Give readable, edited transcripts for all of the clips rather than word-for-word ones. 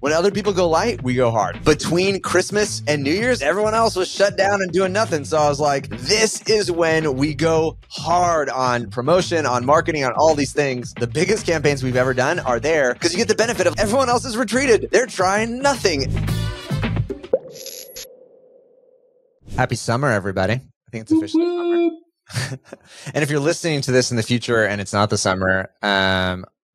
When other people go light, we go hard. Between Christmas and New Year's, everyone else was shut down and doing nothing. So I was like, this is when we go hard on promotion, on marketing, on all these things. The biggest campaigns we've ever done are there because you get the benefit of everyone else is retreated. They're trying nothing. Happy summer, everybody. I think it's officially summer. And if you're listening to this in the future and it's not the summer,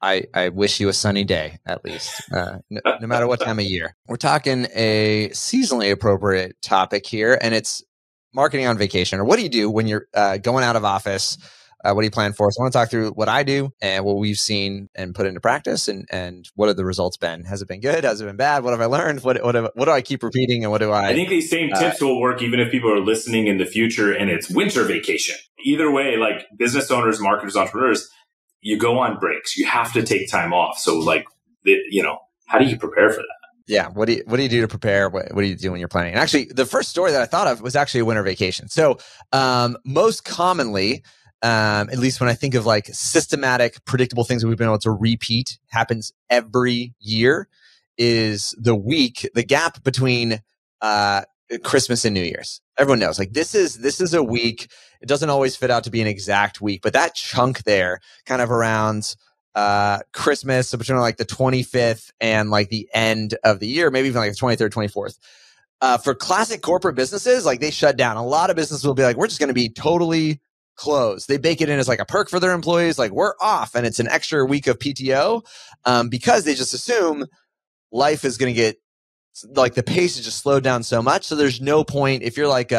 I wish you a sunny day, at least, no matter what time of year. We're talking a seasonally appropriate topic here, and it's marketing on vacation. Or what do you do when you're going out of office? What do you plan for? So I want to talk through what I do and what we've seen and put into practice, and what have the results been? Has it been good? Has it been bad? What have I learned? What do I keep repeating? And what do I... I think these same tips will work even if people are listening in the future and it's winter vacation. Either way, like business owners, marketers, entrepreneurs, you go on breaks. You have to take time off. So how do you prepare for that? Yeah. What do you do to prepare? What do you do when you're planning? And actually, the first story that I thought of was actually a winter vacation. So most commonly, at least when I think of like systematic, predictable things that we've been able to repeat, happens every year, is the gap between Christmas and New Year's. Everyone knows, like this is a week. It doesn't always fit out to be an exact week, but that chunk there, kind of around Christmas, so between like the 25th and like the end of the year, maybe even like the 23rd, 24th. For classic corporate businesses, like they shut down. A lot of businesses will be like, we're just going to be totally closed. They bake it in as like a perk for their employees, like we're off, and it's an extra week of PTO because they just assume life is going to get, like the pace is just slowed down so much. So there's no point if you're like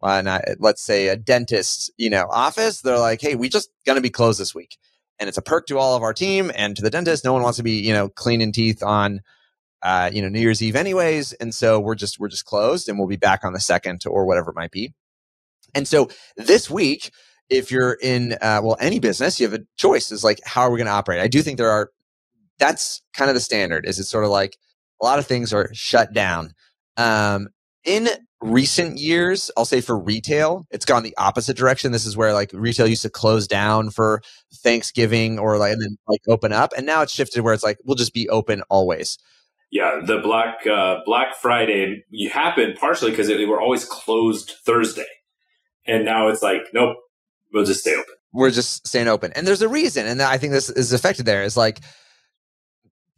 let's say a dentist, office, they're like, hey, we just going to be closed this week. And it's a perk to all of our team and to the dentist. No one wants to be, cleaning teeth on, New Year's Eve anyways. And so we're just closed, and we'll be back on the 2nd or whatever it might be. And so this week, if you're in, any business, you have a choice is like, how are we going to operate? I do think that's kind of the standard is it's sort of like a lot of things are shut down. In recent years, I'll say for retail, it's gone the opposite direction. This is where like retail used to close down for Thanksgiving and then open up. And now it's shifted where it's like, we'll just be open always. Yeah. The Black Friday happened partially because they were always closed Thursday. And now it's like, nope, we'll just stay open. We're just staying open. And there's a reason. And I think this is affected there is like,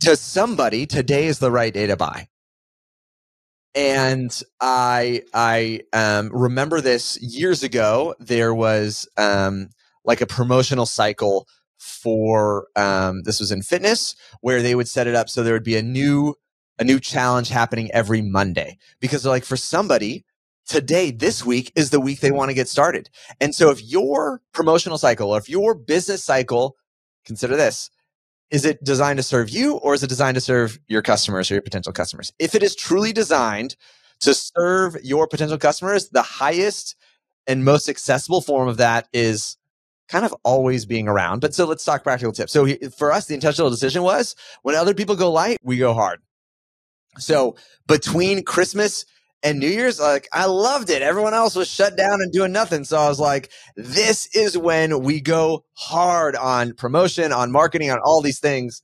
to somebody, today is the right day to buy. And I remember this years ago. There was like a promotional cycle for this was in fitness where they would set it up so there would be a new challenge happening every Monday because they're like, for somebody, today, this week is the week they want to get started. And so if your promotional cycle or if your business cycle, consider this, is it designed to serve you or is it designed to serve your customers or your potential customers? If it is truly designed to serve your potential customers, the highest and most accessible form of that is kind of always being around. But so let's talk practical tips. So for us, the intentional decision was when other people go light, we go hard. So between Christmas and New Year's, like I loved it. Everyone else was shut down and doing nothing. So I was like, this is when we go hard on promotion, on marketing, on all these things.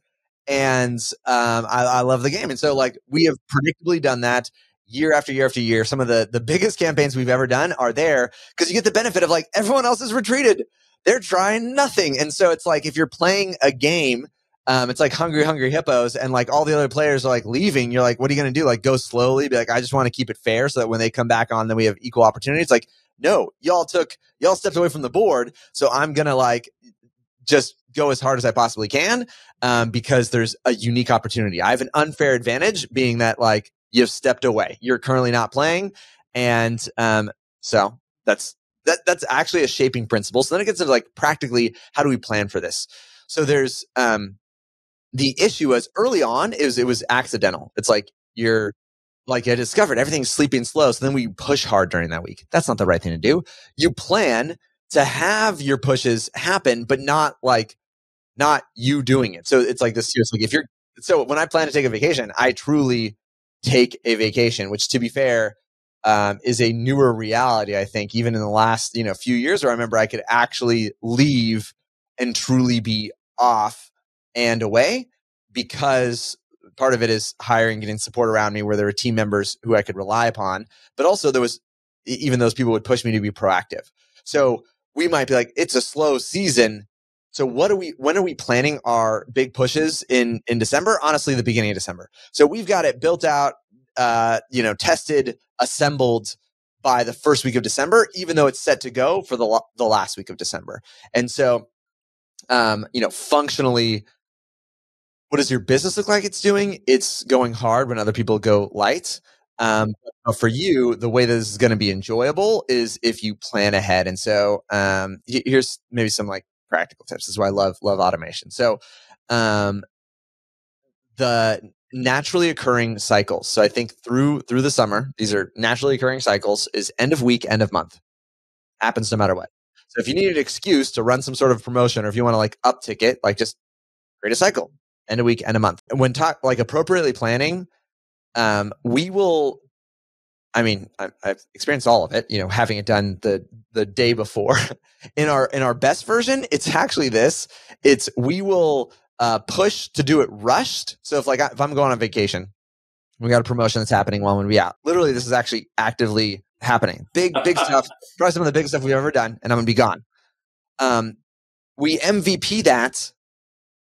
And I love the game. And so like we have predictably done that year after year after year. Some of the biggest campaigns we've ever done are there because you get the benefit of like everyone else is retreated. They're trying nothing. And so it's like if you're playing a game, it's like Hungry Hippos, and like all the other players are like leaving. You're like, what are you going to do? Like go slowly, be like, I just want to keep it fair so that when they come back on, then we have equal opportunity. It's like, no, y'all stepped away from the board. So I'm going to like just go as hard as I possibly can because there's a unique opportunity. I have an unfair advantage being that like you've stepped away. You're currently not playing. And so that's actually a shaping principle. So then it gets into like practically, how do we plan for this? So there's the issue was early on it was accidental. It's like you're like I discovered everything's sleeping slow. So then we push hard during that week. That's not the right thing to do. You plan to have your pushes happen, but not you doing it. So it's like this. Like so when I plan to take a vacation, I truly take a vacation, which to be fair, is a newer reality. I think even in the last, few years where I remember I could actually leave and truly be off and away because part of it is hiring, getting support around me where there were team members who I could rely upon. But also there was, even those people would push me to be proactive. So we might be like, it's a slow season. So when are we planning our big pushes in December? Honestly, the beginning of December. So we've got it built out, tested, assembled by the first week of December, even though it's set to go for the last week of December. And so, functionally, what does your business look like it's doing? It's going hard when other people go light. But for you, the way that this is going to be enjoyable is if you plan ahead. And so here's maybe some like practical tips. This is why I love automation. So the naturally occurring cycles. So I think through the summer, these are naturally occurring cycles, is end of week, end of month. Happens no matter what. So if you need an excuse to run some sort of promotion, or if you want to like uptick it, like just create a cycle, end of week, end of month. And when like appropriately planning, we will, I've experienced all of it, having it done the day before. In our best version, it's actually this. We will push to do it rushed. So if I'm going on vacation, we got a promotion that's happening while I'm going to be out. Literally, this is actually actively happening. Big stuff. Probably some of the biggest stuff we've ever done, and I'm going to be gone. We MVP that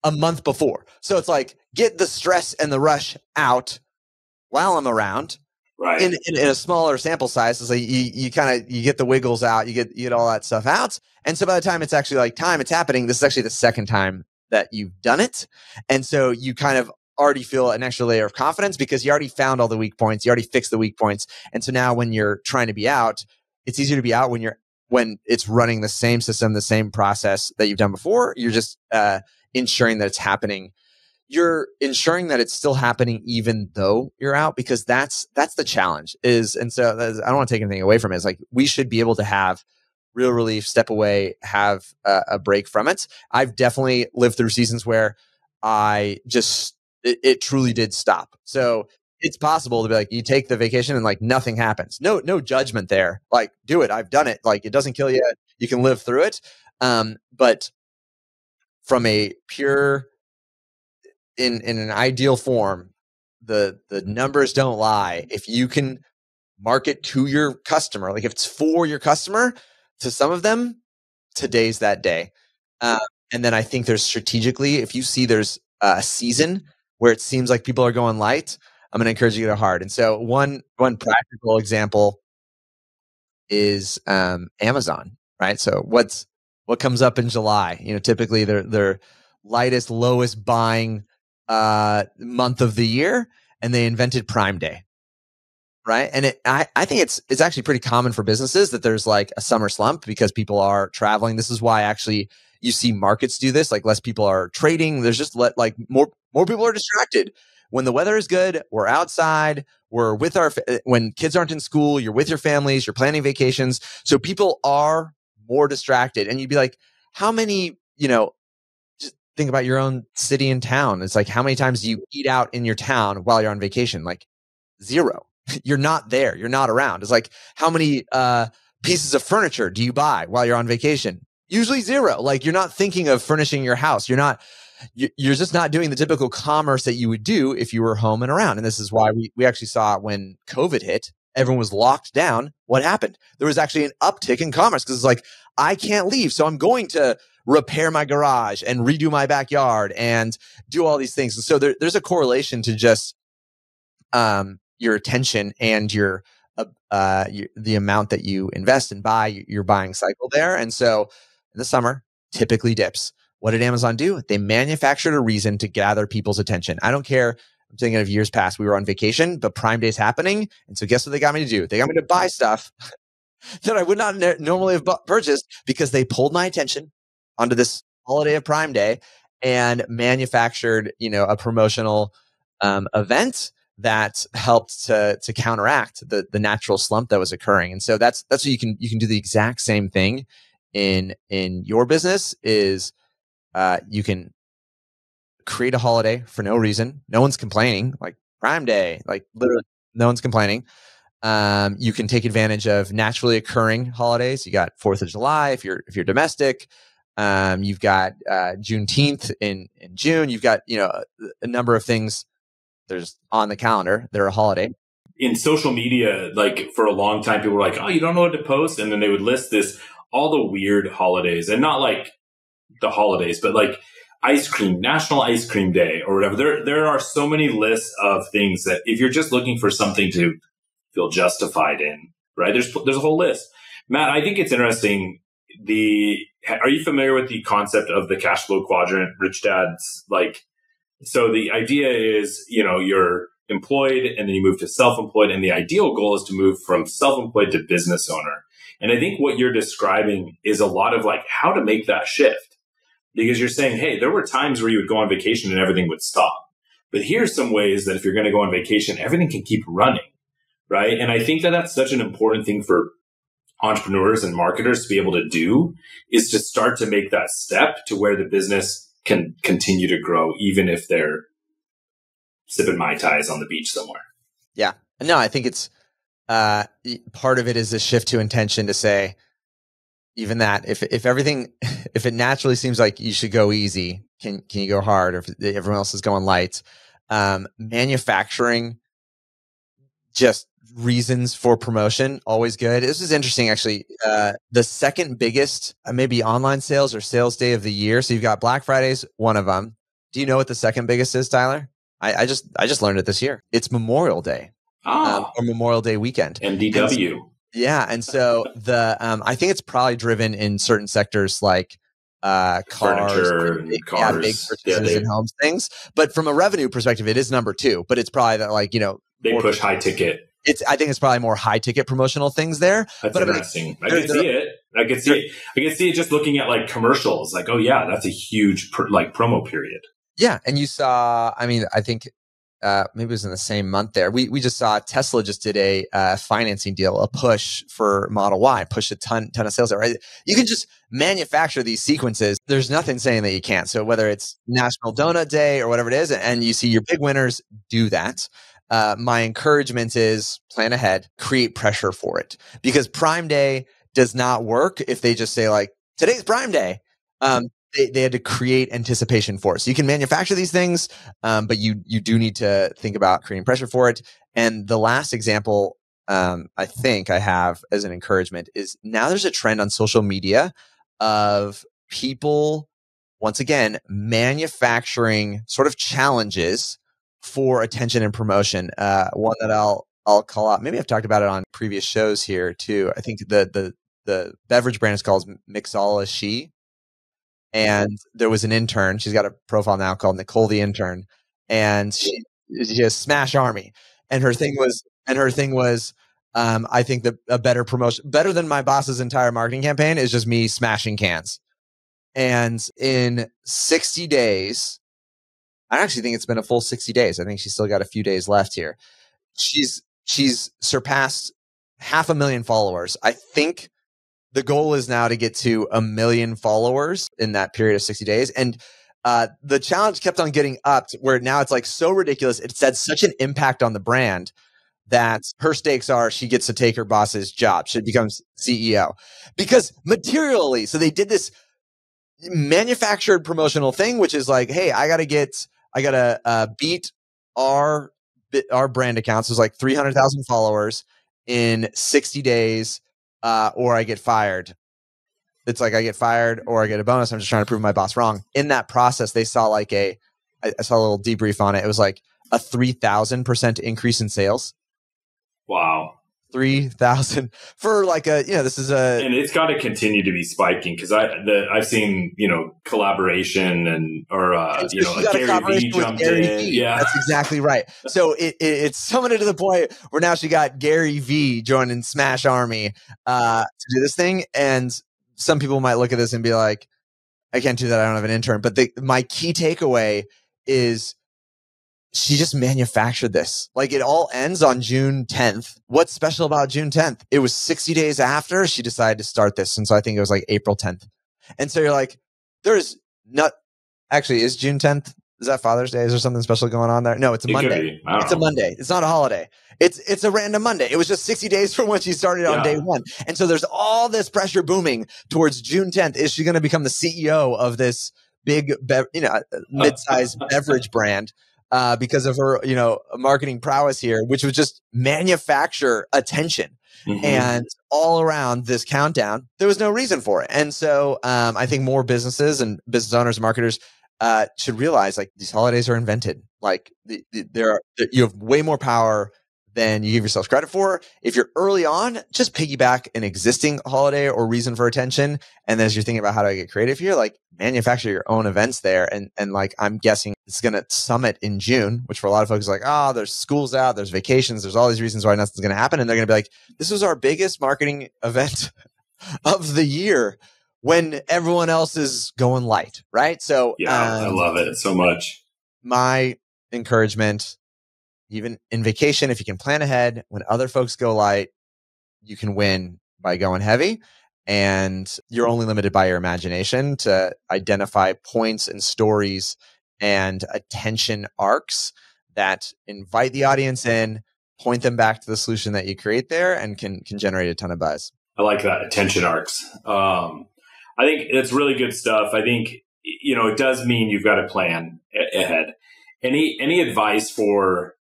a month before. So it's like, get the stress and the rush out while I'm around. Right. In a smaller sample size. So you get the wiggles out, you get all that stuff out. And so by the time it's actually like time it's happening, this is actually the second time that you've done it. And so you kind of already feel an extra layer of confidence because you already found all the weak points. You already fixed the weak points. And so now when you're trying to be out, it's easier to be out when it's running the same system, the same process that you've done before. You're just ensuring that it's happening. You're ensuring that it's still happening even though you're out, because that's the challenge is. And so I don't want to take anything away from it. It's like, we should be able to have real relief, step away, have a break from it. I've definitely lived through seasons where it truly did stop. So it's possible to be like, you take the vacation and like nothing happens. No judgment there. Like, do it. I've done it. Like, it doesn't kill you. You can live through it. But from a pure, in an ideal form, the numbers don't lie. If you can market to your customer, like if it's for your customer, to some of them, today's that day. And then I think there's strategically, if you see there's a season where it seems like people are going light, I'm going to encourage you to go hard. And so one practical example is Amazon, right? So what comes up in July? Typically their lightest, lowest buying month of the year, and they invented Prime Day, right? And I think it's actually pretty common for businesses that there's like a summer slump because people are traveling. This is why actually you see markets do this. Like, less people are trading. There's just more people are distracted. When the weather is good, we're outside, we're with when kids aren't in school, you're with your families, you're planning vacations. So people are more distracted. And you'd be like, how many, just think about your own city and town. It's like, how many times do you eat out in your town while you're on vacation? Like, zero. You're not there. You're not around. It's like, how many pieces of furniture do you buy while you're on vacation? Usually zero. Like, you're not thinking of furnishing your house. You're just not doing the typical commerce that you would do if you were home and around. And this is why we actually saw when COVID hit, everyone was locked down. What happened? There was actually an uptick in commerce because it's like, I can't leave. So I'm going to repair my garage and redo my backyard and do all these things. And so there's a correlation to just your attention and the amount that you invest and buy, your buying cycle there. And so in the summer, typically dips. What did Amazon do? They manufactured a reason to gather people's attention. I don't care. I'm thinking of years past. We were on vacation, but Prime Day's happening. And so guess what they got me to do? They got me to buy stuff that I would not normally have purchased because they pulled my attention onto this holiday of Prime Day and manufactured, a promotional event that helped to counteract the natural slump that was occurring. And so that's what you can do the exact same thing in your business is you can create a holiday for no reason. No one's complaining, like Prime Day, like literally no one's complaining. You can take advantage of naturally occurring holidays. You got 4th of July if you're domestic. You've got Juneteenth in June. You've got a number of things there's on the calendar, they're a holiday. In social media, like for a long time, people were like, oh, you don't know what to post. And then they would list all the weird holidays, and not like the holidays, but like National Ice Cream Day or whatever. There are so many lists of things that if you're just looking for something to feel justified in, right? There's a whole list. Matt, I think it's interesting. Are you familiar with the concept of the cash flow quadrant, Rich Dad's? So the idea is, you're employed and then you move to self-employed, and the ideal goal is to move from self-employed to business owner. And I think what you're describing is a lot of like how to make that shift, because you're saying, hey, there were times where you would go on vacation and everything would stop. But here's some ways that if you're going to go on vacation, everything can keep running, right? And I think that that's such an important thing for entrepreneurs and marketers to be able to do, is to start to make that step to where the business can continue to grow, even if they're sipping Mai Tais on the beach somewhere. Yeah. No, I think it's part of it is a shift to intention to say, even that if it naturally seems like you should go easy, can you go hard? Or if everyone else is going light, manufacturing just reasons for promotion, always good. This is interesting, actually. The second biggest, maybe online sales or sales day of the year. So you've got Black Friday's one of them. Do you know what the second biggest is, Tyler? I just learned it this year. It's Memorial Day, or Memorial Day weekend. MDW. And so I think it's probably driven in certain sectors like cars, furniture, cars, big purchases and homes things. But from a revenue perspective, it is number 2. But it's probably that they push high ticket. I think it's probably more high ticket promotional things there. That's interesting. I can see it. I can see it just looking at like commercials. Like, oh yeah, that's a huge promo period. Yeah, and you saw. I mean, I think maybe it was in the same month there. We just saw Tesla just did a financing deal, a push for Model Y, push a ton of sales there, right? You can just manufacture these sequences. There's nothing saying that you can't. So whether it's National Donut Day or whatever it is, and you see your big winners do that. My encouragement is plan ahead, create pressure for it, because Prime Day does not work if they just say like, today's Prime Day. They had to create anticipation for it. So you can manufacture these things, but you do need to think about creating pressure for it. And the last example I think I have as an encouragement is now there's a trend on social media of people, once again, manufacturing sort of challenges for attention and promotion. One that I'll call out. Maybe I've talked about it on previous shows here too. I think the beverage brand is called Mixala She. And there was an intern. She's got a profile now called Nicole the Intern, and she has Smash Army. And her thing was, I think a better promotion, better than my boss's entire marketing campaign, is just me smashing cans. And in 60 days, I actually think it's been a full 60 days. I think she's still got a few days left here. She's surpassed 500,000 followers. I think the goal is now to get to 1 million followers in that period of 60 days. And the challenge kept on getting upped, where now it's like so ridiculous. It's had such an impact on the brand that her stakes are she gets to take her boss's job. She becomes CEO. Because materially, so they did this manufactured promotional thing, which is like, hey, I gotta beat our brand accounts. There's like 300,000 followers in 60 days. Or I get fired. It's like I get fired or I get a bonus. I'm just trying to prove my boss wrong. In that process, they saw I saw a little debrief on it. It was like a 3,000% increase in sales. Wow. 3,000 for this is and it's got to continue to be spiking, because I've seen collaboration or Gary Vee jumped in. Yeah, that's exactly right. So it's summoned to the point where now she got Gary Vee joining Smash Army to do this thing. And some people might look at this and be like, I can't do that. I don't have an intern. But my key takeaway is she just manufactured this. Like, it all ends on June 10th. What's special about June 10th? It was 60 days after she decided to start this. And so I think it was like April 10th. And so you're like, is June 10th? Is that Father's Day? Is there something special going on there? No, it's a Monday. It's a Monday. It's not a holiday. It's a random Monday. It was just 60 days from when she started on day one. And so there's all this pressure booming towards June 10th. Is she going to become the CEO of this big, mid-sized beverage brand? because of her, marketing prowess here, which was just manufacture attention. Mm-hmm. And all around this countdown, there was no reason for it. And so I think more businesses and business owners and marketers should realize like these holidays are invented. Like you have way more power than you give yourself credit for. If you're early on, just piggyback an existing holiday or reason for attention. And then as you're thinking about how do I get creative here, like manufacture your own events there. And like, I'm guessing it's going to summit in June, which for a lot of folks is like, there's schools out, there's vacations, there's all these reasons why nothing's going to happen. And they're going to be like, this was our biggest marketing event of the year when everyone else is going light. Right. So I love it so much. My encouragement, even in vacation, if you can plan ahead, when other folks go light, you can win by going heavy. And you're only limited by your imagination to identify points and stories and attention arcs that invite the audience in, point them back to the solution that you create there, and can generate a ton of buzz. I like that, attention arcs. I think it's really good stuff. I think, it does mean you've got to plan ahead. Any advice for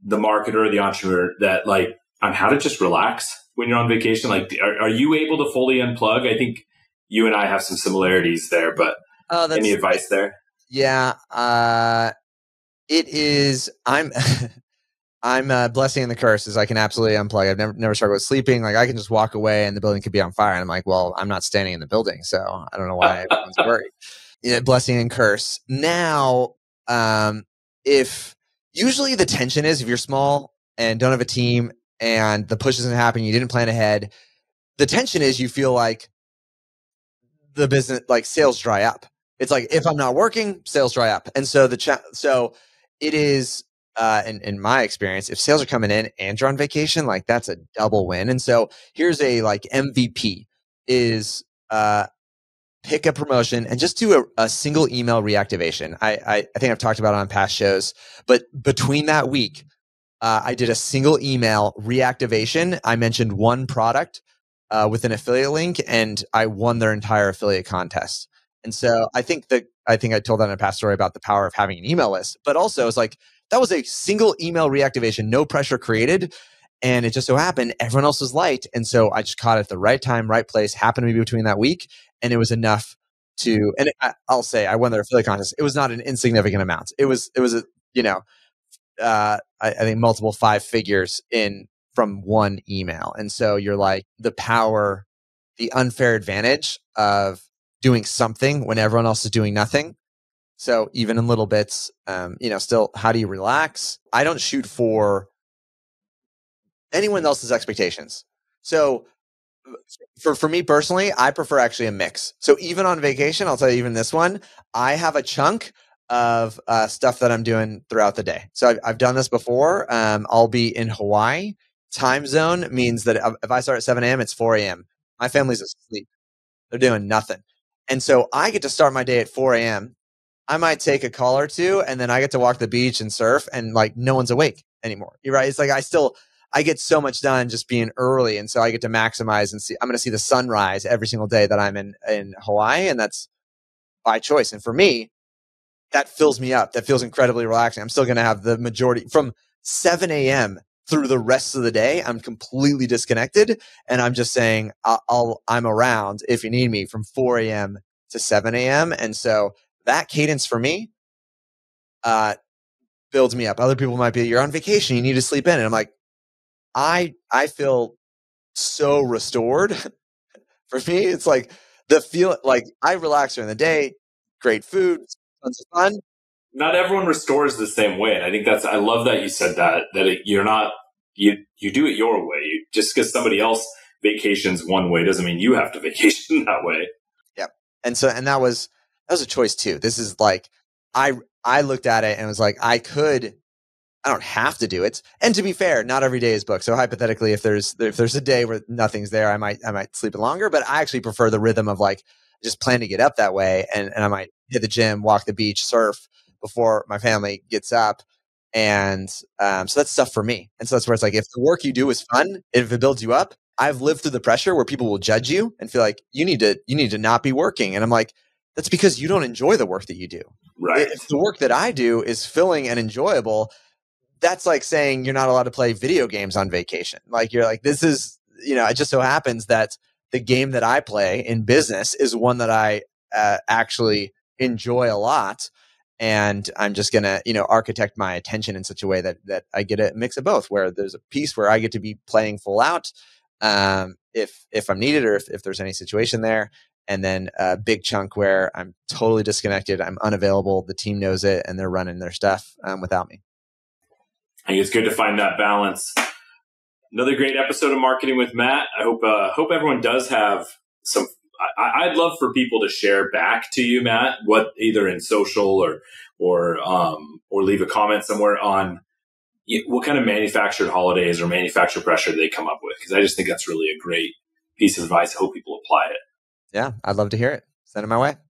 the marketer or the entrepreneur that like on how to just relax when you're on vacation? Like, are you able to fully unplug? I think you and I have some similarities there, but any advice there? Yeah. It is, I'm a blessing and the curse is I can absolutely unplug. I've never struggled with sleeping. Like I can just walk away and the building could be on fire. And I'm like, well, I'm not standing in the building. So I don't know why everyone's worried. Blessing and curse. Now, if usually the tension is if you're small and don't have a team and the push isn't happening, you didn't plan ahead. The tension is you feel like the business, like sales dry up. It's like, if I'm not working, sales dry up. And so so it is, in my experience, if sales are coming in and you're on vacation, like that's a double win. And so here's a like MVP is, pick a promotion and just do a single email reactivation. I think I've talked about it on past shows, but between that week, I did a single email reactivation. I mentioned one product with an affiliate link and I won their entire affiliate contest. And so I think I told that in a past story about the power of having an email list, but also it's like, that was a single email reactivation, no pressure created. And it just so happened everyone else was light. And so I just caught it at the right time, right place, happened to be between that week. And it was enough to, and I'll say I won their affiliate contest. It was not an insignificant amount. It was I think multiple 5 figures in from one email. And so you're like the power, the unfair advantage of doing something when everyone else is doing nothing. So even in little bits, still, how do you relax? I don't shoot for anyone else's expectations. So for me personally, I prefer actually a mix. So even on vacation, I'll tell you, even this one, I have a chunk of stuff that I'm doing throughout the day. So I've done this before. I'll be in Hawaii. Time zone means that if I start at 7 a.m., it's 4 a.m. My family's asleep. They're doing nothing. And so I get to start my day at 4 a.m. I might take a call or two, and then I get to walk the beach and surf, and like no one's awake anymore. You're right. It's like I get so much done just being early. And so I get to maximize and I'm going to see the sunrise every single day that I'm in Hawaii. And that's by choice. And for me, that fills me up. That feels incredibly relaxing. I'm still going to have the majority from 7 a.m. through the rest of the day. I'm completely disconnected. And I'm just saying I'm around if you need me from 4 a.m. to 7 a.m. And so that cadence for me, builds me up. Other people might be, you're on vacation, you need to sleep in. And I'm like, I feel so restored. For me, it's like the feel like I relax during the day, great food, tons of fun. Not everyone restores the same way. And I think I love that you said that you're not, you do it your way. Just because somebody else vacations one way doesn't mean you have to vacation that way. Yep. And that was a choice too. This is like, I looked at it and was like, I don't have to do it. And to be fair, not every day is booked. So hypothetically, if there's a day where nothing's there, I might sleep longer, but I actually prefer the rhythm of like, just plan to get up that way. And I might hit the gym, walk the beach, surf before my family gets up. And so that's stuff for me. And so that's where it's like, if the work you do is fun, if it builds you up, I've lived through the pressure where people will judge you and feel like you need to not be working. And I'm like, that's because you don't enjoy the work that you do. Right. If the work that I do is filling and enjoyable, that's like saying you're not allowed to play video games on vacation. Like you're like, this is, it just so happens that the game that I play in business is one that I actually enjoy a lot. And I'm just going to, architect my attention in such a way that I get a mix of both, where there's a piece where I get to be playing full out if I'm needed, or if there's any situation there. And then a big chunk where I'm totally disconnected. I'm unavailable. The team knows it and they're running their stuff without me. I think it's good to find that balance. Another great episode of Marketing with Matt. I hope everyone does have some. I'd love for people to share back to you, Matt, what either in social or leave a comment somewhere on what kind of manufactured holidays or manufactured pressure they come up with, because I just think that's really a great piece of advice. I hope people apply it. Yeah, I'd love to hear it. Send it my way.